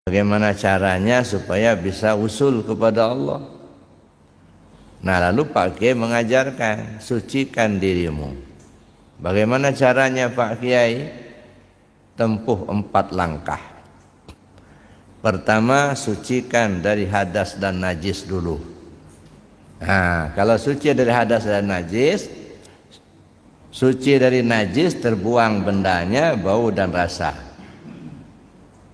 Bagaimana caranya supaya bisa usul kepada Allah? Nah, lalu Pak Kiai mengajarkan, sucikan dirimu. Bagaimana caranya Pak Kiai? Tempuh 4 langkah. Pertama, sucikan dari hadas dan najis dulu. Nah, kalau suci dari hadas dan najis, suci dari najis terbuang bendanya, bau dan rasa.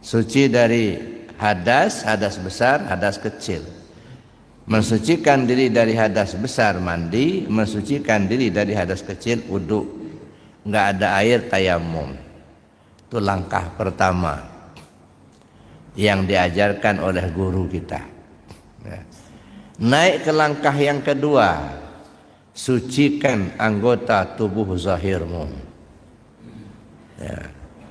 Suci dari hadas, hadas besar, hadas kecil. Mensucikan diri dari hadas besar, mandi. Mensucikan diri dari hadas kecil, wudu. Enggak ada air, tayamum. Itu langkah pertama yang diajarkan oleh guru kita. Naik ke langkah yang kedua, sucikan anggota tubuh zahirmu.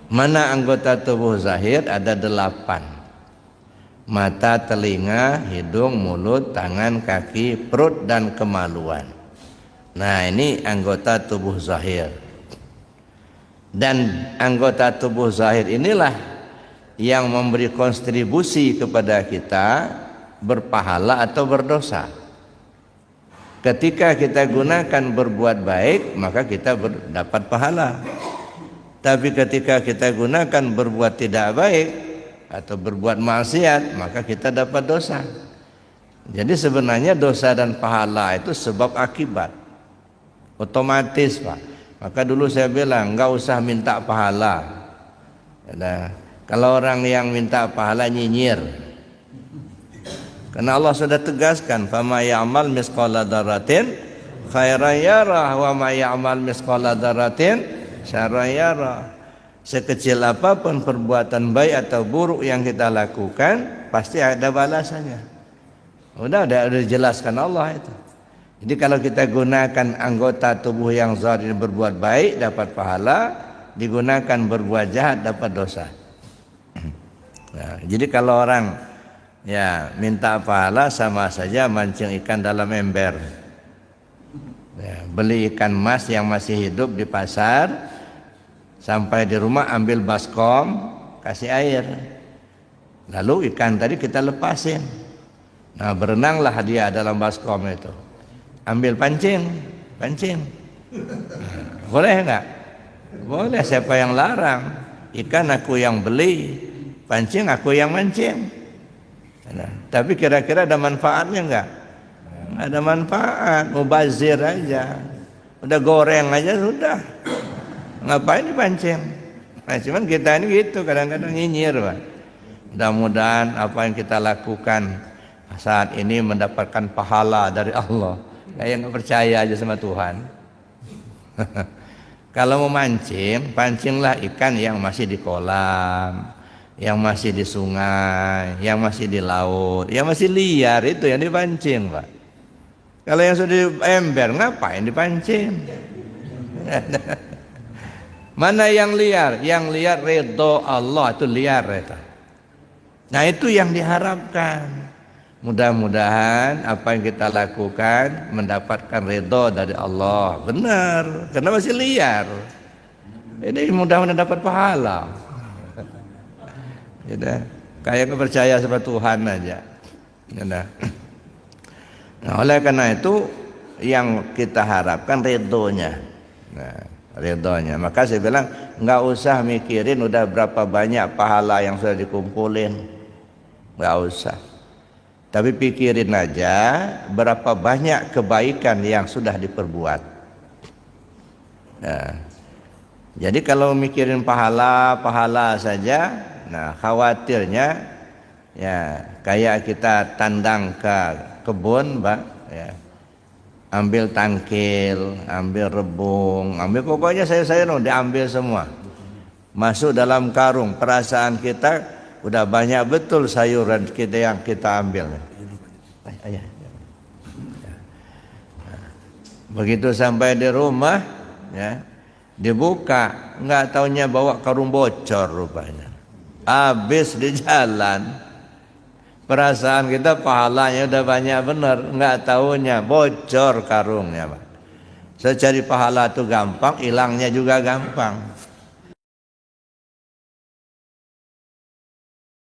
Mana anggota tubuh zahir? Ada 8. Mata, telinga, hidung, mulut, tangan, kaki, perut, dan kemaluan. Nah, ini anggota tubuh zahir. Dan anggota tubuh zahir inilah yang memberi kontribusi kepada kita berpahala atau berdosa. Ketika kita gunakan berbuat baik, maka kita dapat pahala. Tapi ketika kita gunakan berbuat tidak baik atau berbuat maksiat, maka kita dapat dosa. Jadi sebenarnya dosa dan pahala itu sebab akibat, otomatis Pak. Maka dulu saya bilang enggak usah minta pahala. Nah, kalau orang yang minta pahala nyinyir, karena Allah sudah tegaskan, fama ya'mal misqala dzarratin khairan yarah wa ma ya'mal misqala dzarratin syarran yarah. Sekecil apapun perbuatan baik atau buruk yang kita lakukan, pasti ada balasannya. Udah dijelaskan Allah itu. Jadi kalau kita gunakan anggota tubuh yang zahir berbuat baik dapat pahala, digunakan berbuat jahat dapat dosa. Nah, jadi kalau orang minta pahala sama saja mancing ikan dalam ember. Beli ikan mas yang masih hidup di pasar, sampai di rumah ambil baskom, kasih air, lalu ikan tadi kita lepasin. Nah, berenanglah dia dalam baskom itu. Ambil pancing. Boleh enggak? Boleh, siapa yang larang? Ikan aku yang beli, pancing aku yang mancing. Nah, tapi kira-kira ada manfaatnya enggak? Ada manfaat, mubazir aja. Udah goreng aja sudah. Ngapain dipancing? Nah, cuman kita ini gitu, kadang-kadang nyinyir, Pak. Mudah-mudahan apa yang kita lakukan saat ini mendapatkan pahala dari Allah. Kayak nggak percaya aja sama Tuhan. Kalau mau mancing, pancinglah ikan yang masih di kolam, yang masih di sungai, yang masih di laut, yang masih liar, itu yang dipancing, Pak. Kalau yang sudah di ember, ngapain dipancing? Mana yang liar? Yang liar ridho Allah, itu liar itu. Nah, itu yang diharapkan. Mudah-mudahan apa yang kita lakukan mendapatkan ridho dari Allah. Benar, karena masih liar. Ini mudah-mudahan dapat pahala. Gitu. Kayak percaya sama Tuhan aja. Nah, oleh karena itu yang kita harapkan ridhonya. Ridhonya. Maka saya bilang nggak usah mikirin udah berapa banyak pahala yang sudah dikumpulin, nggak usah. Tapi pikirin aja berapa banyak kebaikan yang sudah diperbuat. Nah, jadi kalau mikirin pahala saja, nah khawatirnya ya kayak kita tandang ke kebun, Pak, ya. Ambil tangkil, ambil rebung, ambil pokoknya sayur-sayur diambil semua. Masuk dalam karung, perasaan kita udah banyak betul sayuran kita yang kita ambil. Begitu sampai di rumah, ya, dibuka, nggak taunya bawa karung bocor rupanya. Habis di jalan. Perasaan kita pahalanya udah banyak benar, nggak taunya bocor karungnya, Pak. Saya cari pahala itu gampang, hilangnya juga gampang.